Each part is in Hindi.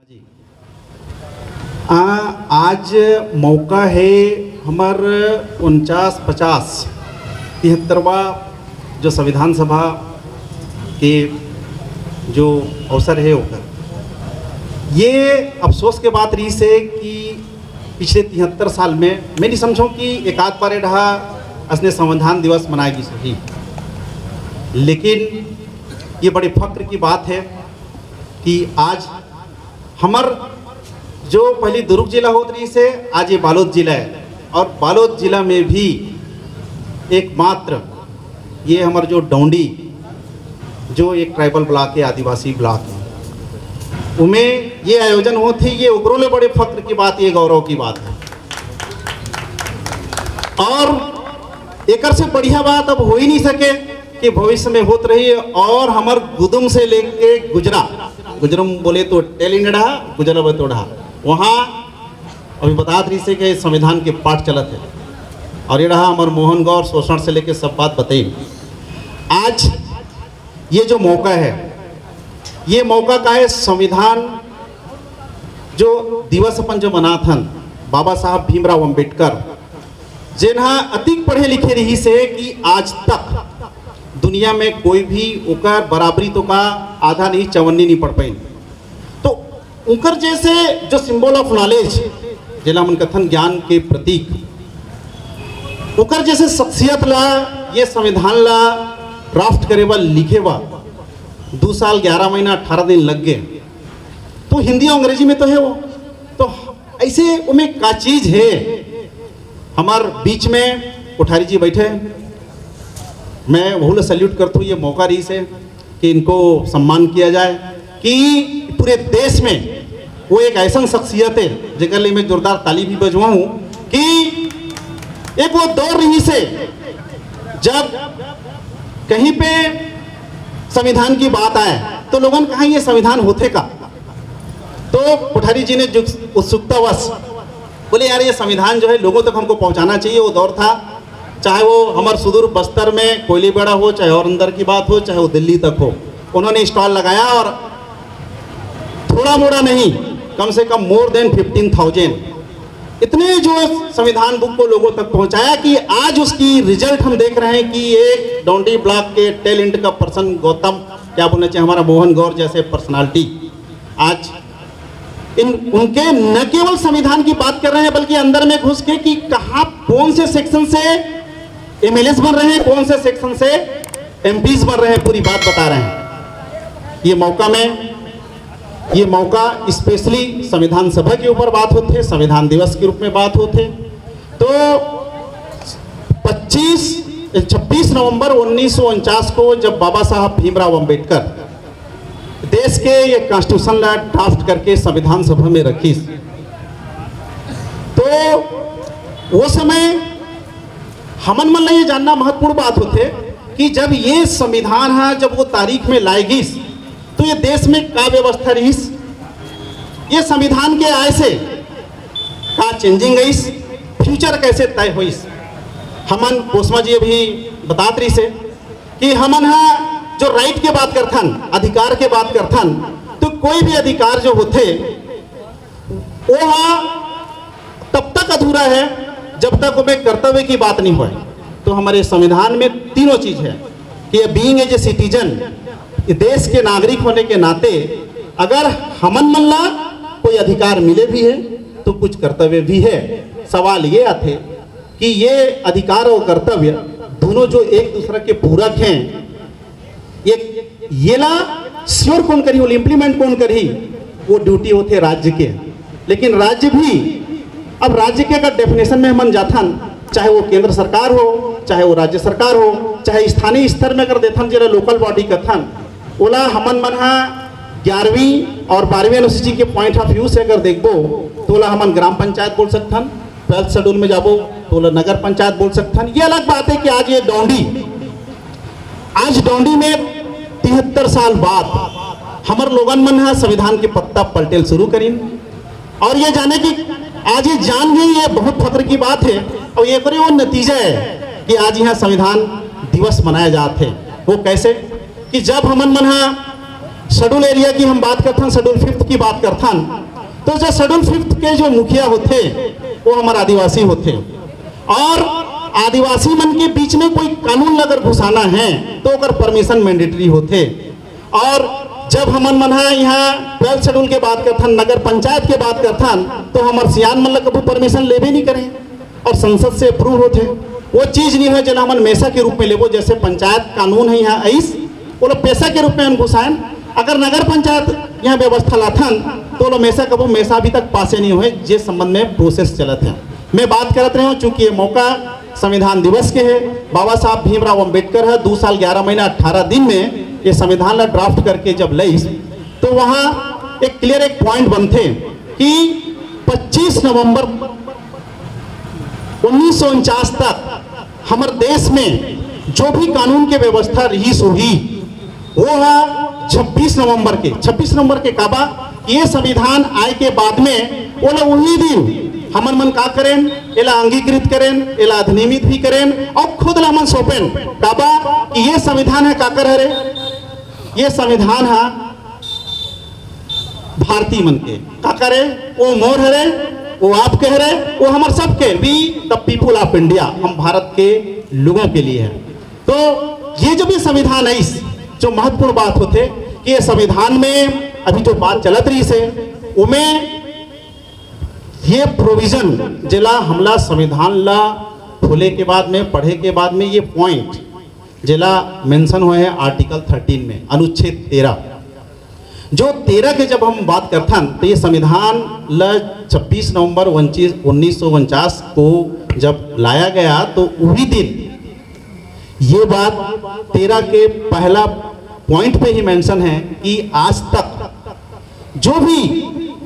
जी आज मौका है हमार 49-50 73वां जो संविधान सभा के जो अवसर है होकर ये अफसोस के बात रही से कि पिछले 73 साल में मैं नहीं समझूँ कि एक आध बार ढहा असने संविधान दिवस मनाएगी सही, लेकिन ये बड़े फक्र की बात है कि आज हमार जो पहली दुर्ग जिला होत रही से आज ये बालोद जिला है और बालोद जिला में भी एकमात्र ये हमार जो डौंडी जो एक ट्राइबल ब्लॉक है, आदिवासी ब्लॉक है, उनमें ये आयोजन होते ये उग्रोले बड़े फक्र की बात, ये गौरव की बात है। और एक से बढ़िया बात अब हो ही नहीं सके कि भविष्य में होत रही। और हमार गुदुम से लेके गुजरम बोले तो टेलिंगड़ा गुजरा बतोड़ा वहाँ अभी बता रही से कि संविधान के पाठ चलत है और ये रहा हमारे मोहन गौर शोषण से लेके सब बात बताई। आज ये जो मौका है ये मौका का है संविधान जो दिवस अपन जो मनाथन बाबा साहब भीमराव अंबेडकर जिन्हा अतिक पढ़े लिखे रही से कि आज तक दुनिया में कोई भी उकर बराबरी तो का आधा नहीं चवन्नी नहीं पढ़ पाई। तो उकर जैसे जो सिंबल ऑफ नॉलेज जिला मन कथन ज्ञान के प्रतीक उकर जैसे शख्सियत ला ये संविधान ला ड्राफ्ट करे बा लिखे बा 2 साल 11 महीना 18 दिन लग गए। तो हिंदी और अंग्रेजी में तो है वो, तो ऐसे उनमें का चीज है। हमार बीच में कोठारी जी बैठे, मैं वही सैल्यूट करता हूँ, ये मौका रही से कि इनको सम्मान किया जाए कि पूरे देश में वो एक ऐसा शख्सियत है जिसके लिए मैं जोरदार ताली भी बजवाऊँ कि एक वो दौर रही से जब कहीं पे संविधान की बात आए तो लोगों ने कहा ये संविधान होते का। तो कोठारी जी ने उत्सुकतावश बोले यार ये संविधान जो है लोगों तक हमको पहुंचाना चाहिए। वो दौर था चाहे वो हमारे सुदूर बस्तर में कोयली बेड़ा हो, चाहे और अंदर की बात हो, चाहे वो दिल्ली तक हो, उन्होंने स्टॉल लगाया और थोड़ा मोड़ा नहीं कम से कम मोर देन 15,000 इतने जो संविधान बुक को लोगों तक पहुंचाया कि आज उसकी रिजल्ट हम देख रहे हैं कि एक डोंडी ब्लॉक के टैलेंट का पर्सन गौतम क्या बोलना चाहिए हमारा मोहन गौर जैसे पर्सनालिटी आज उनके न केवल संविधान की बात कर रहे हैं बल्कि अंदर में घुस के कि कहाँ कौन से सेक्शन से एमएलएस बन रहे हैं, कौन से सेक्शन से एमपीज बन रहे हैं, पूरी बात बता रहे हैं। ये मौका स्पेशली संविधान सभा के ऊपर बात होते, संविधान दिवस के रूप में बात होते। तो 26 नवंबर 1949 को जब बाबा साहब भीमराव अंबेडकर देश के ये कॉन्स्टिट्यूशन ला ड्राफ्ट करके संविधान सभा में रखी, तो वो समय हमन मन ये जानना महत्वपूर्ण बात होते कि जब ये संविधान है जब वो तारीख में लाएगी तो ये देश में का व्यवस्था रही, ये संविधान के आय से का चेंजिंग गई, फ्यूचर कैसे तय हुई। हमन कोसमा जी अभी बतात रही से कि हमन जो राइट के बात करथन, अधिकार के बात करथन, तो कोई भी अधिकार जो होते वो तब तक अधूरा है जब तक उसमें कर्तव्य की बात नहीं होए। तो हमारे संविधान में तीनों चीज है कि बीइंग एज ए सिटीजन, देश के नागरिक होने के नाते अगर हमन मन ला कोई अधिकार मिले भी है तो कुछ कर्तव्य भी है। सवाल ये आते कि ये अधिकार और कर्तव्य दोनों जो एक दूसरे के पूरक हैं, ये ला श्योर कौन करी, वो इम्प्लीमेंट कौन करी, वो ड्यूटी होते राज्य के। लेकिन राज्य भी अब राज्य के अगर डेफिनेशन में हम जाथन, चाहे वो केंद्र सरकार हो, चाहे वो राज्य सरकार हो, चाहे स्थानीय स्तर में अगर देथन जरा लोकल बॉडी कथन, ओला हमन मन 11वीं और 12वीं अनुसूची के पॉइंट ऑफ व्यू से अगर देखबो तो ओला हमन ग्राम पंचायत बोल सकथन, 12th शेड्यूल में जाबो तो ओला नगर पंचायत बोल सकथन। ये अलग बात है कि आज ये डोंडी में 73 साल बाद हमारे लोगन मन संविधान के पत्ता पलटेल शुरू करी और ये जाने कि आज ये जान गई, ये बहुत फख्र की बात है। और ये वो नतीजा है कि आज यहाँ संविधान दिवस मनाया जाते। वो कैसे कि जब हमन मन शेड्यूल एरिया की हम बात करथन, शेड्यूल 5 की बात करथन, तो जो शेड्यूल 5 के जो मुखिया होते वो हमारे आदिवासी होते, और आदिवासी मन के बीच में कोई कानून अगर घुसाना है तो अगर परमिशन मैंडेटरी होते। और जब हमन मन यहाँ 12 शेड्यूल के बात करथन, नगर पंचायत के बात करथन, तो हमारे सियान मन कभी परमिशन लेबे नहीं करें और संसद से अप्रूव होते। वो चीज़ नहीं है जना हमन मैसा के रूप में लेबो, जैसे पंचायत कानून है यहाँ ऐस वो लोग पैसा के रूप में घुसाएं। अगर नगर पंचायत यहाँ व्यवस्था लाथन तो लोग मैसा कबो मैसा अभी तक पासे नहीं हुए, जिस संबंध में प्रोसेस चलत है। मैं बात करत रहा हूँ, चूंकि ये मौका संविधान दिवस के है, बाबा साहब भीमराव अंबेडकर है 2 साल 11 महीना 18 दिन में ये संविधान ला ड्राफ्ट करके जब लईस, तो वहाँ एक क्लियर एक पॉइंट बनते कि 25 नवंबर 1949 तक हमारे देश में जो भी कानून की व्यवस्था रही हुई वो है 26 नवंबर के काबा ये संविधान आए के बाद में वो लोग उन्हीं दिन हमन मन का करें, एला अंगीकृत करें, एला अधिनियमित भी करें और खुद ला मन सौंपेन काबा कि ये संविधान है काकर हरे, ये संविधान है भारतीय मन के का करे, वो मोर हरे, वो आप कह रहे, वो हमारे सबके, we the people of India, हम भारत के लोगों के लिए है। तो ये जब ये संविधान है, इस जो महत्वपूर्ण बात होते कि ये संविधान में अभी जो बात चलत रही से उमें ये प्रोविजन जिला हमला संविधान ला खोले के बाद में पढ़े के बाद में ये पॉइंट जिला मेंशन हुए हैं आर्टिकल 13 में अनुच्छेद 13, जो 13 के जब हम बात करथन तो ये संविधान ला 26 नवंबर 1949 को जब लाया गया तो वही दिन ये बात 13 के पहला पॉइंट पे ही मेंशन है कि आज तक जो भी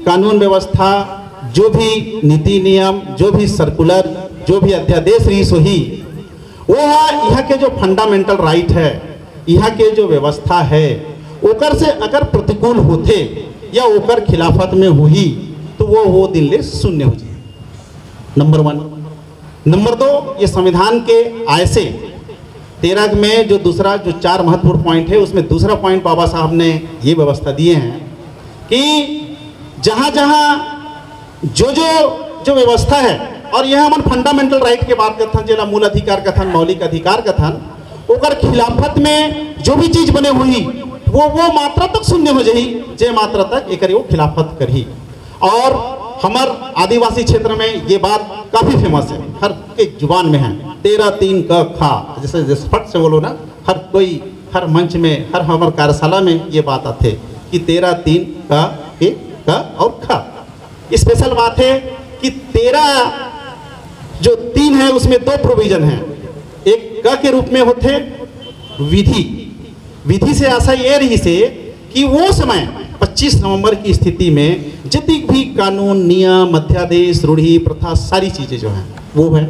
कानून व्यवस्था, जो भी नीति नियम, जो भी सर्कुलर, जो भी अध्यादेश रही सोही वो यहाँ के जो फंडामेंटल राइट है, यहाँ के जो व्यवस्था है ओकर से अगर प्रतिकूल होते या ओकर खिलाफत में हुई तो वो दिन ले शून्य हो जाए। नंबर 1। नंबर 2, ये संविधान के आय से 13 में जो दूसरा जो 4 महत्वपूर्ण पॉइंट है उसमें दूसरा पॉइंट बाबा साहब ने ये व्यवस्था दिए हैं कि जहाँ जहाँ जो व्यवस्था है, और यह हम फंडामेंटल राइट के बात कथन जिला मूल अधिकार कथन, मौलिक अधिकार कथन, ओकर खिलाफत में जो भी चीज बने हुई वो मात्रा तक शून्य हो जाही जे मात्रा तक एक वो खिलाफत करही। और हमार आदिवासी क्षेत्र में ये बात काफी फेमस है, हर के जुबान में है 13-3 क खा, जैसे फट से बोलो ना, हर कोई हर मंच में हर हमार कार्यशाला में ये बात आते कि 13-3 का और खा। स्पेशल बात है कि 13 जो 3 है उसमें 2 प्रोविजन है, एक क के रूप में होते विधि से आशा ये रही से कि वो समय 25 नवंबर की स्थिति में जितनी भी कानून, नियम, अध्यादेश, रूढ़ी, प्रथा, सारी चीजें जो हैं वो है।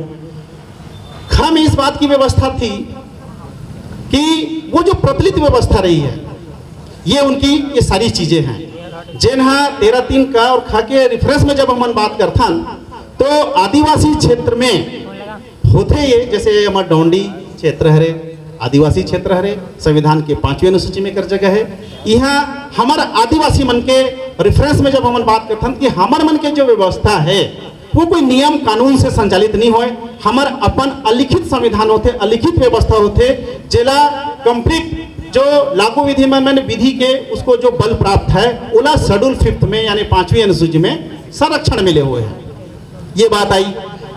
ख में इस बात की व्यवस्था थी कि वो जो प्रचलित व्यवस्था रही है ये उनकी ये सारी चीजें हैं जिन 13-3 का और खा के रेफरेंस में जब हम बात करथन तो आदिवासी क्षेत्र में होते ये, जैसे हमारे डोंडी क्षेत्र हरे आदिवासी क्षेत्र हरे, संविधान के 5वीं अनुसूची में कर जगह है। यहाँ हमारा आदिवासी मन के रेफरेंस में जब हम बात करथन कि हमार मन के जो व्यवस्था है वो कोई नियम कानून से संचालित नहीं होए, हमार अपन अलिखित संविधान होते, अलिखित व्यवस्था होते, जिला कंप्लीट जो लागू विधि में विधि के उसको जो बल प्राप्त है उला शेड्यूल 5 में यानी 5वीं अनुसूची में संरक्षण मिले हुए हैं। ये बात आई।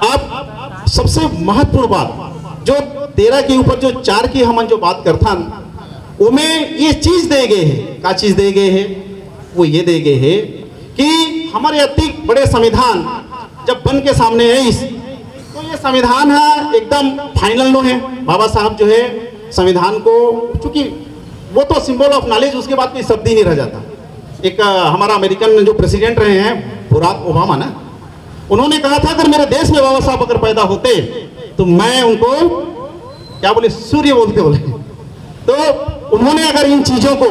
अब सबसे महत्वपूर्ण बात जो 13 के ऊपर जो 4 की हम जो बात करथन उमें ये चीज दे गए है, का चीज दे गए है, वो ये दे गए है कि हमारे अति बड़े संविधान जब बन के सामने है इस तो ये संविधान है एकदम फाइनल नो है। बाबा साहब जो है संविधान को, चूंकि वो तो सिंबल ऑफ नॉलेज, उसके बाद कोई शब्द ही नहीं रह जाता। एक हमारा अमेरिकन जो प्रेसिडेंट रहे हैं बराक ओबामा ना, उन्होंने कहा था अगर मेरे देश में बाबा साहब अगर पैदा होते तो मैं उनको क्या बोले, सूर्य बोलते बोले। तो उन्होंने अगर इन चीजों को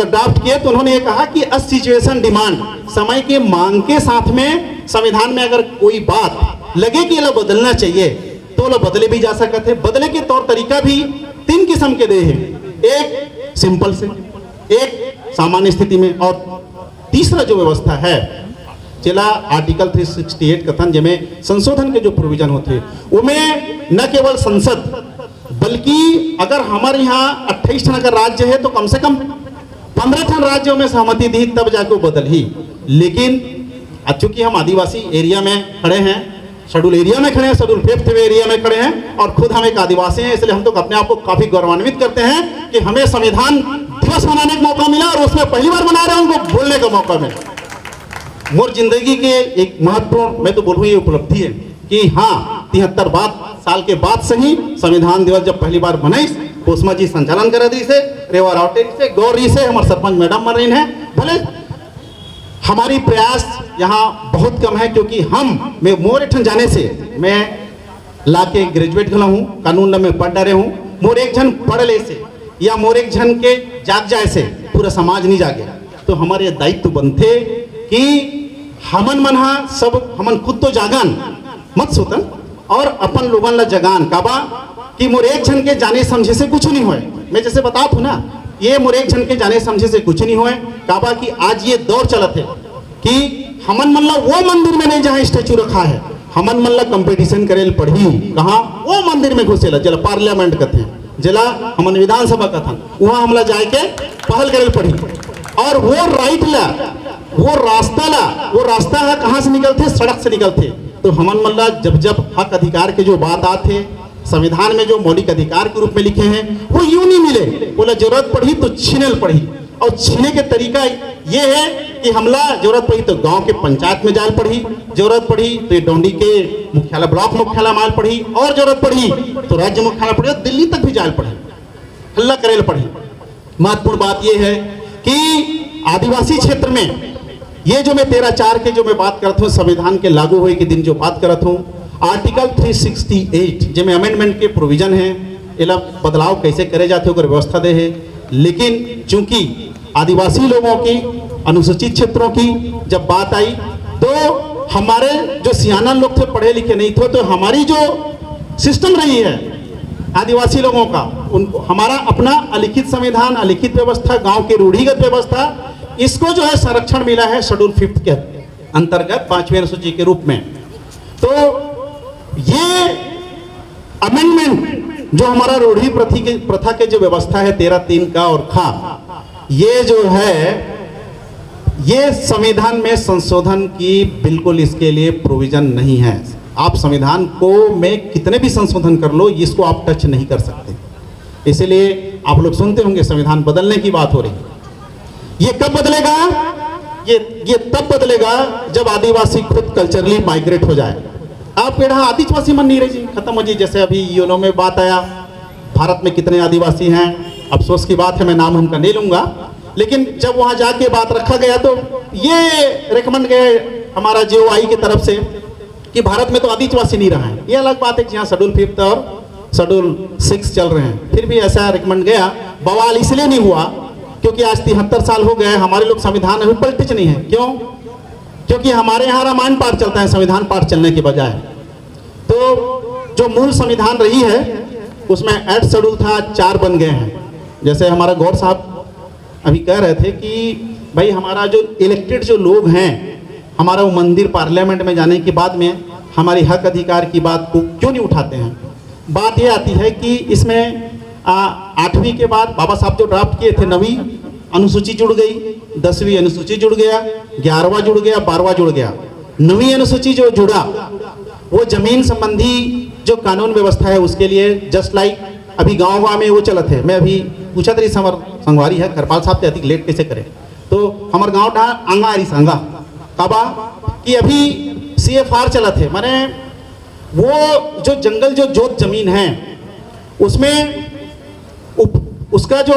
ड्राफ्ट किए तो उन्होंने ये कहा कि अ सिचुएशन डिमांड, समय के मांग के साथ में संविधान में अगर कोई बात लगे कि ये बदलना चाहिए तो वो बदले भी जा सकते हैं। बदले के तौर तरीका भी 3 किस्म के दे हैं, एक सिंपल से, एक सामान्य स्थिति में। और तीसरा जो व्यवस्था है चला आर्टिकल 368 कथन जिसमें संशोधन के जो प्रोविजन होते उनमें न केवल संसद बल्कि अगर हमारे यहाँ 28 ठन अगर राज्य है तो कम से कम 15 ठन राज्यों में सहमति दी तब जाके वो बदल ही। लेकिन अब चूंकि हम आदिवासी एरिया में खड़े हैं, शेड्यूल एरिया में खड़े हैं, शेड्यूल 5th एरिया में खड़े हैं और खुद हम एक आदिवासी हैं, इसलिए हम तो अपने आप को काफी गौरवान्वित करते हैं कि हमें संविधान दिवस मनाने का मौका मिला और उसमें पहली बार मना रहे हैं, उनको बोलने का मौका मिला। मोर जिंदगी के एक महत्वपूर्ण मैं तो बोलूँ ये उपलब्धि है कि हाँ 73 साल के बाद से ही संविधान दिवस जब पहली बार मनाई, कोसमा जी संचालन कर दी से, रेवा रावटे से, गौरी से, हमारे सरपंच मैडम मर रही हैं। भले हमारी प्रयास यहाँ बहुत कम है क्योंकि मैं मोर एक जाने से मैं ला के ग्रेजुएट गला हूँ, कानून में पढ़ डरे हूँ। मोर एक जन पढ़ ले से या मोर एक जन के जाग जाए से पूरा समाज नहीं जागे, तो हमारे दायित्व बनते कि हमन मनहा सब हमन खुद तो जागन मत सोतन और अपन लोगन ला जगान काबा कि मोर एक जन के जाने समझे से कुछ नहीं होए। मैं जैसे बतात हूँ ना, ये मोर एक जन के जाने समझे से कुछ नहीं होए काबा कि आज ये दौर चलत है कि हमन मन ला वो मंदिर में नहीं जहाँ स्टैचू रखा है, हमन मन ला कंपटीशन करेल पढ़ी कहाँ वो मंदिर में घुसेला जला पार्लियामेंट कथे जला हमन विधानसभा कथन वहाँ हमला जाए के पहल करेल पढ़ी। और वो राइट ला वो रास्ता है कहाँ से निकलते, सड़क से निकलते। तो हमन मल्ला जब हक अधिकार के जो बात आते संविधान में जो मौलिक अधिकार के रूप में लिखे हैं वो यूं नहीं मिले, बोला जरूरत पड़ी तो छीनेल पड़ी। और छीने के तरीका ये है कि हमला जरूरत पड़ी तो गांव के पंचायत में जाल पड़ी, जरूरत पड़ी तो ये डोंडी के मुख्यालय ब्लॉक मुख्यालय माल पड़ी, और जरूरत पड़ी तो राज्य मुख्यालय पड़ी और दिल्ली तक भी जाल पड़ी, हल्ला करेल पड़ी। महत्वपूर्ण बात यह है कि आदिवासी क्षेत्र में ये जो मैं 13(4) के जो मैं बात करता हूँ संविधान के लागू हुए के दिन जो बात करता हूँ, आर्टिकल 368 जिसमें अमेंडमेंट के प्रोविजन है, इला बदलाव कैसे करे जाते होकर व्यवस्था दे है। लेकिन चूंकि आदिवासी लोगों की अनुसूचित क्षेत्रों की जब बात आई तो हमारे जो सियाना लोग थे पढ़े लिखे नहीं थे, तो हमारी जो सिस्टम रही है आदिवासी लोगों का हमारा अपना अलिखित संविधान, अलिखित व्यवस्था, गांव की रूढ़िगत व्यवस्था, इसको जो है संरक्षण मिला है शेड्यूल 5th के अंतर्गत 5वीं अनुसूची के रूप में। तो ये अमेंडमेंट जो हमारा रूढ़ी प्रथा के जो व्यवस्था है 13(3) का और खा, ये जो है ये संविधान में संशोधन की बिल्कुल इसके लिए प्रोविजन नहीं है। आप संविधान को में कितने भी संशोधन कर लो इसको आप टच नहीं कर सकते। इसलिए आप लोग सुनते होंगे संविधान बदलने की बात हो रही है। ये कब बदलेगा? ये तब बदलेगा जब आदिवासी खुद कल्चरली माइग्रेट हो जाए। आप यहाँ आदिवासी मन नहीं रही जी, खत्म हो जी। जैसे अभी यूनो में बात आया भारत में कितने आदिवासी हैं, अफसोस की बात है मैं नाम उनका नहीं लूंगा, लेकिन जब वहाँ जाके बात रखा गया तो ये रिकमेंड गए हमारा जीओआई की तरफ से कि भारत में तो आदिवासी नहीं रहा है। ये अलग बात है कि यहाँ शेड्यूल 5th और शेड्यूल 6 चल रहे हैं, फिर भी ऐसा रिकमेंड गया। बवाल इसलिए नहीं हुआ क्योंकि आज 73 साल हो गए, हमारे लोग संविधान अभी पलटे नहीं है। क्यों? क्योंकि हमारे यहाँ रामायण पाठ चलता है संविधान पाठ चलने के बजाय। तो जो मूल संविधान रही है उसमें 8 शेड्यूल था, 4 बन गए हैं। जैसे हमारा गौर साहब अभी कह रहे थे कि भाई हमारा जो इलेक्टेड जो लोग हैं, हमारा वो मंदिर पार्लियामेंट में जाने के बाद में हमारी हक अधिकार की बात को क्यों नहीं उठाते हैं। बात ये आती है कि इसमें 8वीं के बाद बाबा साहब जो ड्राफ्ट किए थे 9वीं अनुसूची जुड़ गई, 10वीं अनुसूची जुड़ गया, 11वां जुड़ गया, 12वां जुड़ गया। 9वीं अनुसूची जो जुड़ा वो जमीन संबंधी जो कानून व्यवस्था है उसके लिए जस्ट लाइक अभी गांव में वो चलत है। मैं अभी पूछा तरी समर संगवारी है करपाल साहब से अधिक लेट कैसे करें, तो हमारे गाँव ढा आंगा आरी सांगा काबा कि अभी CFR चलत है, माने वो जो जंगल जो जोत जमीन है उसमें उसका जो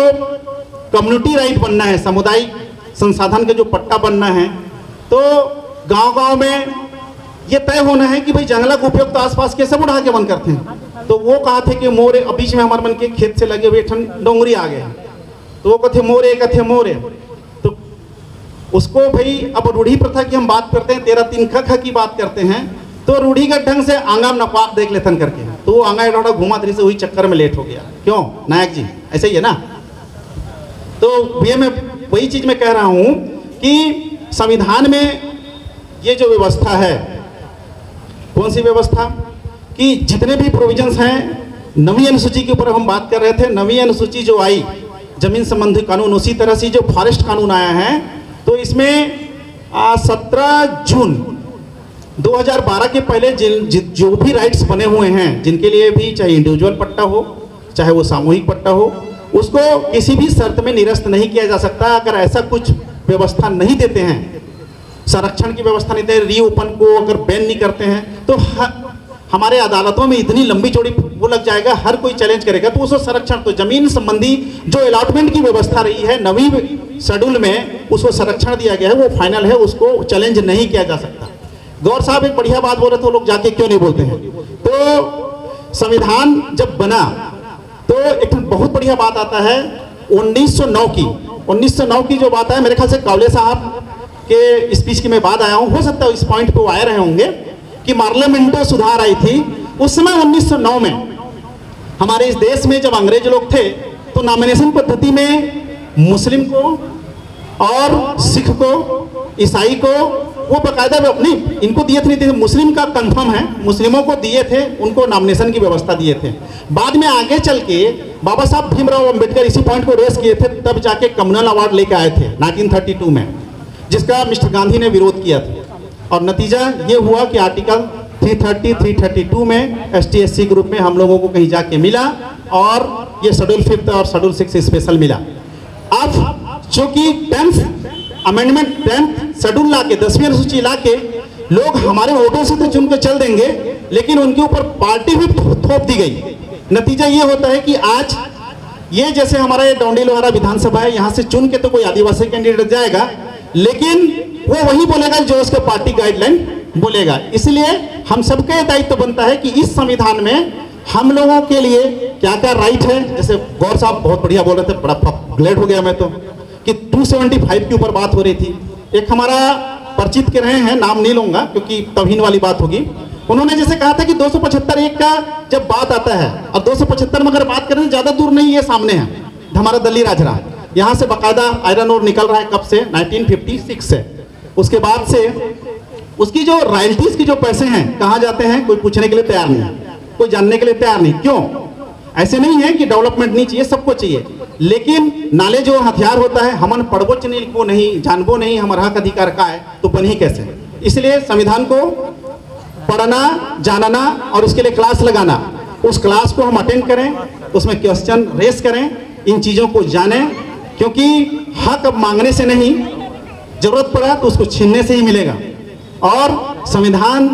कम्युनिटी राइट बनना है, सामुदायिक संसाधन के जो पट्टा बनना है, तो गांव-गांव में ये तय होना है कि भाई जंगला का उपयोग तो आसपास के सब उड़ा के बंद करते हैं। तो वो कहा थे कि मोरे बीच में हमारे मन के खेत से लगे हुए डोंगरी आ गए, तो वो कथे मोरे, तो उसको भाई अब रूढ़ी प्रथा की हम बात करते हैं, 13(3) ख की बात करते हैं, तो रूढ़ीगत ढंग से आंगा में नपाक देख लेथन करके, तो वो आंगा थोड़ा घुमा तरी से वही चक्कर में लेट हो गया। क्यों नायक जी, ऐसे ही है ना। तो BA में वही चीज मैं कह रहा हूं कि संविधान में ये जो व्यवस्था है, कौन सी व्यवस्था, कि जितने भी प्रोविजंस हैं, नवीं अनुसूची के ऊपर हम बात कर रहे थे। नवीं अनुसूची जो आई, जमीन संबंधी कानून, उसी तरह से जो फॉरेस्ट कानून आया है, तो इसमें 17 जून 2012 के पहले जो भी राइट्स बने हुए हैं, जिनके लिए भी चाहे इंडिविजुअल पट्टा हो चाहे वो सामूहिक पट्टा हो, उसको किसी भी शर्त में निरस्त नहीं किया जा सकता। अगर ऐसा कुछ व्यवस्था नहीं देते हैं, संरक्षण की व्यवस्था नहीं देते, रीओपन को अगर बैन नहीं करते हैं, तो हमारे अदालतों में इतनी लंबी चौड़ी वो लग जाएगा, हर कोई चैलेंज करेगा। तो उसको संरक्षण, तो जमीन संबंधी जो अलॉटमेंट की व्यवस्था रही है नवीं शेड्यूल में, उसको संरक्षण दिया गया है, वो फाइनल है, उसको चैलेंज नहीं किया जा सकता। गौर साहब एक बढ़िया बात बोल रहे थे, वो लोग जाके क्यों नहीं बोलते हैं। तो संविधान जब बना तो एक बहुत बढ़िया बात आता है 1909 की जो बात है, मेरे ख्याल से कावले साहब के स्पीच की मैं बाद आया हूँ, हो सकता है इस पॉइंट पे वो आए रहे होंगे, कि पार्लियामेंटो सुधार आई थी उस समय 1909 में। हमारे इस देश में जब अंग्रेज लोग थे तो नॉमिनेशन पद्धति में मुस्लिम को और सिख को, ईसाई को, वो बाकायदा नहीं इनको दिए थे, नहीं थे, मुस्लिम का कंफर्म है, मुस्लिमों को दिए थे, उनको नॉमिनेशन की व्यवस्था दिए थे। बाद में आगे चल के बाबा साहब भीमराव अंबेडकर इसी पॉइंट को रेस किए थे, तब जाके कम्युनल अवार्ड लेके आए थे 1932 में, जिसका मिस्टर गांधी ने विरोध किया था। और नतीजा ये हुआ कि आर्टिकल 330, 332 में ST/SC ग्रुप में हम लोगों को कहीं जाके मिला, और ये शेड्यूल 5 और शेड्यूल 6 स्पेशल मिला। अब चूंकि 10th अमेंडमेंट, 10th शेड्यूल ला के, 10वीं अनुसूची ला के, लोग हमारे वोटों से तो चुन के चल देंगे, लेकिन उनके ऊपर पार्टी भी थोप दी गई। नतीजा ये होता है कि आज ये जैसे हमारा ये डोंडी लोहारा विधानसभा है, यहाँ से चुन के तो कोई आदिवासी कैंडिडेट जाएगा, लेकिन वो वही बोलेगा जो उसके पार्टी गाइडलाइन बोलेगा। इसलिए हम सबके दायित्व बनता है कि इस संविधान में हम लोगों के लिए क्या क्या राइट है। जैसे गौर साहब बहुत बढ़िया बोल रहे थे, बड़ा ग्लेड हो गया मैं तो, कि 275 के ऊपर बात हो रही थी। एक हमारा परिचित के रहे हैं, नाम नहीं लूंगा क्योंकि तौहीन वाली बात होगी, उन्होंने जैसे कहा था कि 275(1) का जब बात आता है, और 275 में अगर बात करें तो ज़्यादा दूर नहीं, ये सामने है हमारा दल्ली राजरा, यहाँ से बाकायदा आयरन ओर निकल रहा है, कब से, 1956 से। उसके बाद से उसकी जो रॉयल्टीज की जो पैसे हैं कहाँ जाते हैं, कोई पूछने के लिए तैयार नहीं, कोई जानने के लिए तैयार नहीं। क्यों? ऐसे नहीं है कि डेवलपमेंट नहीं चाहिए, सबको चाहिए, लेकिन नाले जो हथियार होता है, हमन पढ़बो को नहीं, जानबो नहीं हमारा हक अधिकार का है, तो बनी कैसे। इसलिए संविधान को पढ़ना, जानना और उसके लिए क्लास लगाना, उस क्लास को हम अटेंड करें, उसमें क्वेश्चन रेस करें, इन चीज़ों को जानें, क्योंकि हक अब मांगने से नहीं, जरूरत पड़ा तो उसको छीनने से ही मिलेगा। और संविधान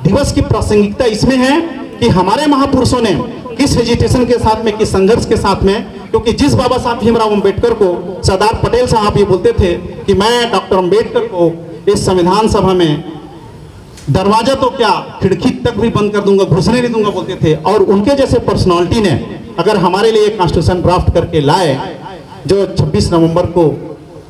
दिवस की प्रासंगिकता इसमें है कि हमारे महापुरुषों ने किस हेजिटेशन के साथ में, किस संघर्ष के साथ में, क्योंकि जिस बाबा साहब भीमराव अंबेडकर को सरदार पटेल साहब ये बोलते थे कि मैं डॉक्टर अंबेडकर को इस संविधान सभा में दरवाजा तो क्या खिड़की तक भी बंद कर दूंगा, घुसने नहीं दूंगा बोलते थे। और उनके जैसे पर्सनालिटी ने अगर हमारे लिए कॉन्स्टिट्यूशन ड्राफ्ट करके लाए, जो 26 नवंबर को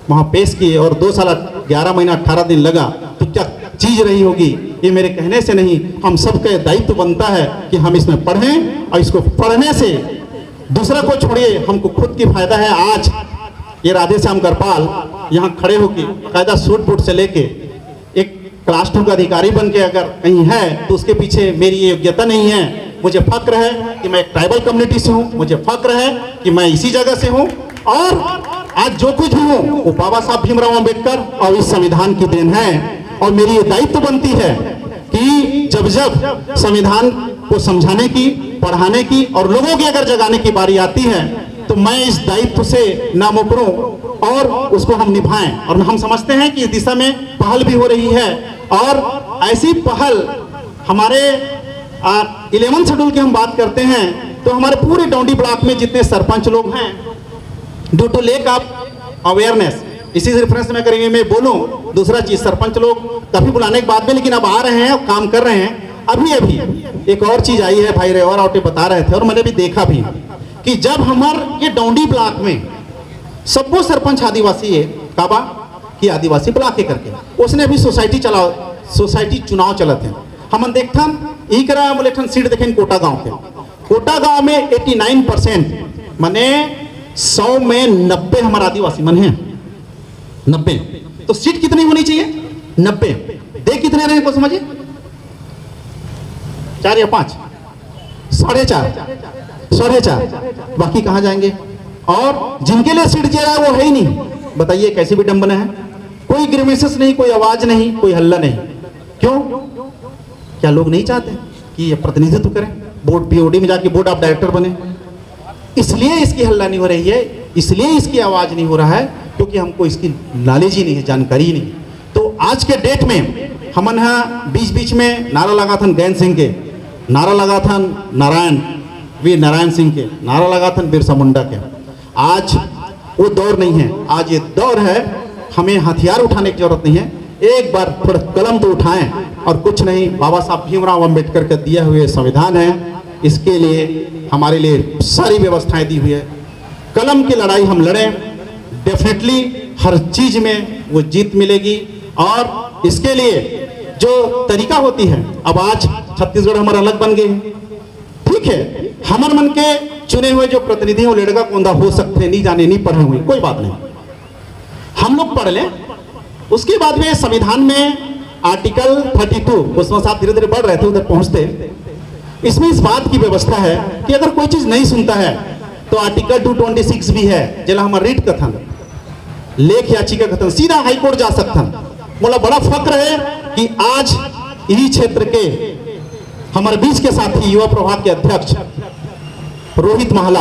वहाँ पेश किए, और 2 साल 11 महीना 18 दिन लगा, तो क्या चीज रही होगी। ये मेरे कहने से नहीं, हम सबका दायित्व बनता है कि हम इसमें पढ़ें, और इसको पढ़ने से दूसरा को छोड़िए, हमको खुद की फायदा है। आज ये राधे श्याम गढ़पाल यहाँ खड़े होकर कायदा सूट बूट से लेके एक क्लास 2 का अधिकारी बन के अगर कहीं है, तो उसके पीछे मेरी ये योग्यता नहीं है। मुझे फक्र है कि मैं एक ट्राइबल कम्युनिटी से हूँ, मुझे फक्र है कि मैं इसी जगह से हूँ, और आज जो कुछ भी हूँ वो बाबा साहब भीमराव अंबेडकर और इस संविधान की देन है। और मेरी ये दायित्व बनती है कि जब जब संविधान को समझाने की, पढ़ाने की और लोगों की अगर जगाने की बारी आती है, तो मैं इस दायित्व से ना मुकरूं और उसको हम निभाएं। और हम समझते हैं कि इस दिशा में पहल भी हो रही है, और ऐसी पहल हमारे 11 शेड्यूल की हम बात करते हैं, तो हमारे पूरे डोंडी ब्लॉक में जितने सरपंच लोग हैं, due to lack of awareness, इसी रेफरेंस में करेंगे। मैं बोलूं दूसरा चीज, सरपंच लोग काफी बुलाने के बाद में, लेकिन अब आ रहे हैं और काम कर रहे हैं। अभी एक और चीज आई है, भाई रेवर आउटे बता रहे थे, और मैंने भी देखा भी, कि जब हमारे ये डोंडी ब्लॉक में सब वो सरपंच आदिवासी है, काबा कि आदिवासी ब्लॉक के करके, उसने अभी सोसाइटी चुनाव चलते हैं, हम देखता यही करा बोले सीट देखें कोटा गांव के, कोटा गांव में 89% माने 100 में 90 हमारे आदिवासी मन हैं। 90। तो सीट कितनी होनी चाहिए? 90। दे कितने रहे को समझिए, 4 या 5, 4.5, बाकी कहां जाएंगे? और जिनके लिए सीट दे रहा है वो है ही नहीं। बताइए कैसे भी डम बना है, कोई ग्रीवेंसेस नहीं, कोई आवाज नहीं, कोई हल्ला नहीं। क्यों? क्या लोग नहीं चाहते कि ये प्रतिनिधित्व करें, बोर्ड बीओडी में जाके बोर्ड ऑफ डायरेक्टर बने? इसलिए इसकी हल्ला नहीं हो रही है, इसलिए इसकी आवाज नहीं हो रहा है, क्योंकि हमको इसकी नॉलेज ही नहीं है, जानकारी ही नहीं। तो आज के डेट में हमन यहाँ बीच बीच में नारा लगा था गैन सिंह के, नारा लगा था वीर नारायण सिंह के, नारा लगा था बिरसा मुंडा के। आज वो दौर नहीं है, आज ये दौर है, हमें हथियार उठाने की जरूरत नहीं है। एक बार थोड़ा कलम तो उठाएं, और कुछ नहीं, बाबा साहब भीमराव अंबेडकर का दिया हुए संविधान है, इसके लिए हमारे लिए सारी व्यवस्थाएं दी हुई है। कलम की लड़ाई हम लड़ें, डेफिनेटली हर चीज में वो जीत मिलेगी। और इसके लिए जो तरीका होती है, अब आज छत्तीसगढ़ हमारा अलग बन गई, ठीक है, हमर मन के चुने हुए जो प्रतिनिधि हो लड़का कोंदा हो सकते हैं, नहीं जाने नहीं पढ़े हुए, कोई बात नहीं, हम लोग पढ़ लें। उसके बाद में संविधान में आर्टिकल 32, उसमें साथ धीरे धीरे बढ़ रहे थे, उधर पहुंचते, इसमें इस बात की व्यवस्था है कि अगर कोई चीज नहीं सुनता है तो आर्टिकल 226 भी है, जला हमारा रीट कथन, लेख याचिका कथन, सीधा हाईकोर्ट जा सकता। बोला बड़ा फक्र है कि आज यही क्षेत्र के हमारे बीच के साथी युवा प्रभाग के अध्यक्ष रोहित महला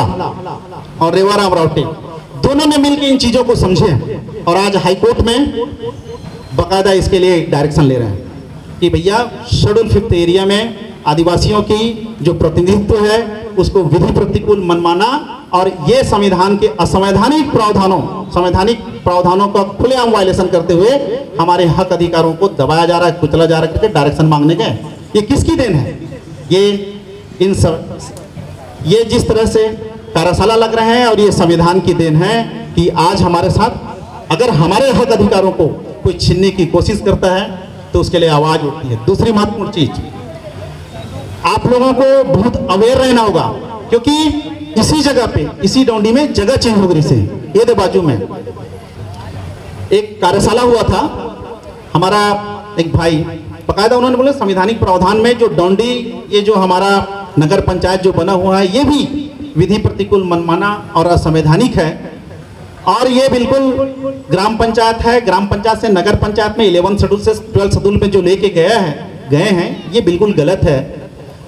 और रेवाराम रावटे दोनों ने मिलकर इन चीजों को समझे, और आज हाईकोर्ट में बकायदा इसके लिए डायरेक्शन ले रहे हैं कि भैया शेड्यूल 5 एरिया में आदिवासियों की जो प्रतिनिधित्व है उसको विधि प्रतिकूल मनमाना, और ये संविधान के असंवैधानिक प्रावधानों का खुलेआम वायलेशन करते हुए हमारे हक अधिकारों को दबाया जा रहा है, कुचला जा रहा है, करके डायरेक्शन मांगने के। ये किसकी देन है? ये जिस तरह से कार्यशाला लग रहे हैं, और ये संविधान की देन है कि आज हमारे साथ अगर हमारे हक अधिकारों को कोई छीनने की कोशिश करता है तो उसके लिए आवाज उठती है। दूसरी महत्वपूर्ण चीज, आप लोगों को बहुत अवेयर रहना होगा, क्योंकि इसी जगह पे, इसी डोंडी में जगह चेंज हो गई से, ये दे बाजू में एक कार्यशाला हुआ था, हमारा एक भाई बकायदा उन्होंने बोले संवैधानिक प्रावधान में जो डोंडी, ये जो हमारा नगर पंचायत जो बना हुआ है, ये भी विधि प्रतिकूल मनमाना और असंवैधानिक है, और ये बिल्कुल ग्राम पंचायत है, ग्राम पंचायत से नगर पंचायत में 11 शेड्यूल से 12 शेड्यूल में जो लेके गए हैं, ये बिल्कुल गलत है।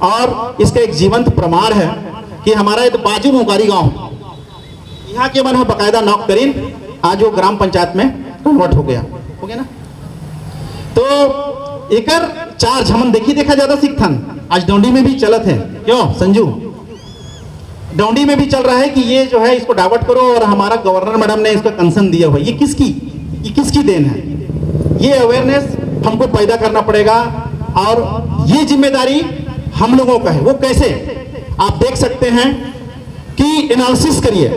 और इसका एक जीवंत प्रमाण है कि हमारा एक बाजू मुकारी गांव, यहाँ के मन बकायदा नौक करीन आज वो ग्राम पंचायत में कन्वर्ट हो गया ना। तो एकर 4 झमन देखा ज्यादा सिखथन आज डोंडी में भी चलत है। क्यों संजू? डोंडी में भी चल रहा है कि ये जो है इसको डाइवर्ट करो, और हमारा गवर्नर मैडम ने इसका कंसर्न दिया हुआ है। ये किसकी देन है? ये अवेयरनेस हमको पैदा करना पड़ेगा, और ये जिम्मेदारी हम लोगों का है। वो कैसे? आप देख सकते हैं कि एनालिसिस करिए।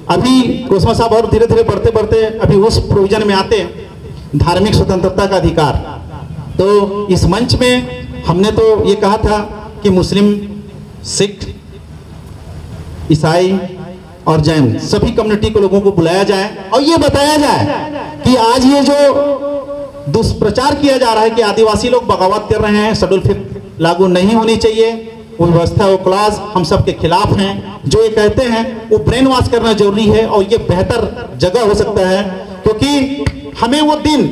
अभी कुशवाहा साहब और धीरे धीरे बढ़ते अभी उस प्रोविजन में आते हैं, धार्मिक स्वतंत्रता का अधिकार। तो इस मंच में हमने तो ये कहा था कि मुस्लिम, सिख, ईसाई और जैन सभी कम्युनिटी के लोगों को बुलाया जाए, और ये बताया जाए कि आज ये जो दुष्प्रचार किया जा रहा है कि आदिवासी लोग बगावत कर रहे हैं, शेड्यूल 5 लागू नहीं होनी चाहिए, वो व्यवस्था, वो क्लास हम सब के खिलाफ हैं, जो ये कहते हैं वो ब्रेन वॉश करना जरूरी है। और ये बेहतर जगह हो सकता है, क्योंकि हमें वो दिन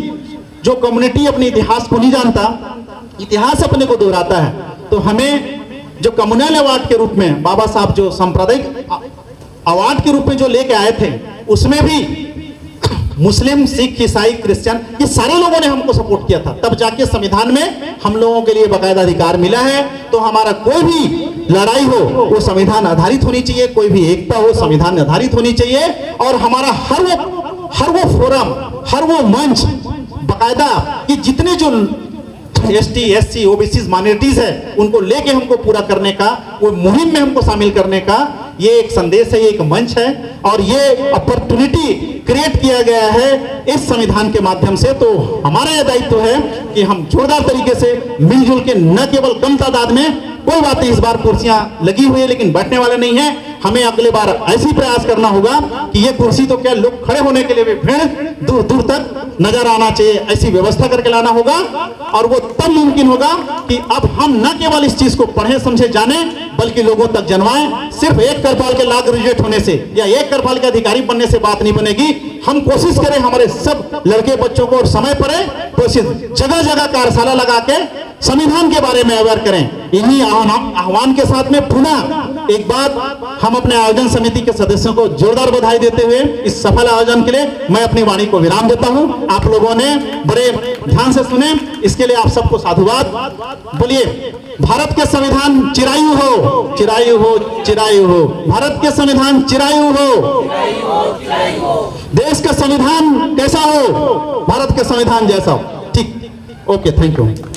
जो कम्युनिटी अपने इतिहास को नहीं जानता, इतिहास अपने को दोहराता है, तो हमें जो कम्युनल अवार्ड के रूप में बाबा साहब जो सांप्रदायिक अवार्ड के रूप में जो लेके आए थे, उसमें भी मुस्लिम, सिख, ईसाई, क्रिश्चियन, ये सारे लोगों ने हमको सपोर्ट किया था, तब जाके संविधान में हम लोगों के लिए बाकायदा अधिकार मिला है। तो हमारा कोई भी लड़ाई हो वो संविधान आधारित होनी चाहिए, कोई भी एकता हो संविधान आधारित होनी चाहिए, और हमारा हर वो फोरम, हर वो मंच बाकायदा कि जितने जो ST, SC, OBC माइनॉरिटीज है उनको लेके हमको पूरा करने का, वो मुहिम में हमको शामिल करने का ये एक संदेश है, ये एक मंच है, और ये अपॉर्चुनिटी क्रिएट किया गया है इस संविधान के माध्यम से। तो हमारा यह दायित्व है कि हम जोरदार तरीके से मिलजुल के न केवल कम तादाद में कोई बात नहीं, इस बार कुर्सियां लगी हुई है लेकिन बैठने वाले नहीं है। हमें अगले बार ऐसी प्रयास करना होगा कि ये कुर्सी तो क्या, लोग खड़े होने के लिए भी भीड़ दूर दूर तक नजर आना चाहिए, ऐसी व्यवस्था करके लाना होगा। और वो तब मुमकिन होगा कि अब हम न केवल इस चीज को पढ़े समझे जाने बल्कि लोगों तक जनवाएं। सिर्फ एक करपाल के लॉ ग्रेजुएट होने से या एक करपाल के अधिकारी बनने से बात नहीं बनेगी। हम कोशिश करें हमारे सब लड़के बच्चों को, और समय पड़े तो जगह जगह कार्यशाला लगा के संविधान के बारे में अवेयर करें। इन्हीं आह्वान के साथ में पुनः एक बात हम अपने आयोजन समिति के सदस्यों को जोरदार बधाई देते हुए इस सफल आयोजन के लिए मैं अपनी वाणी को विराम देता हूं। आप लोगों ने बड़े ध्यान से सुने, इसके लिए आप सबको साधुवाद। बोलिए, भारत के संविधान चिरायु हो, चिरायु हो, चिरायु हो। भारत के संविधान चिरायु हो। देश का संविधान कैसा हो? भारत के संविधान जैसा हो। ठीक, ओके, थैंक यू।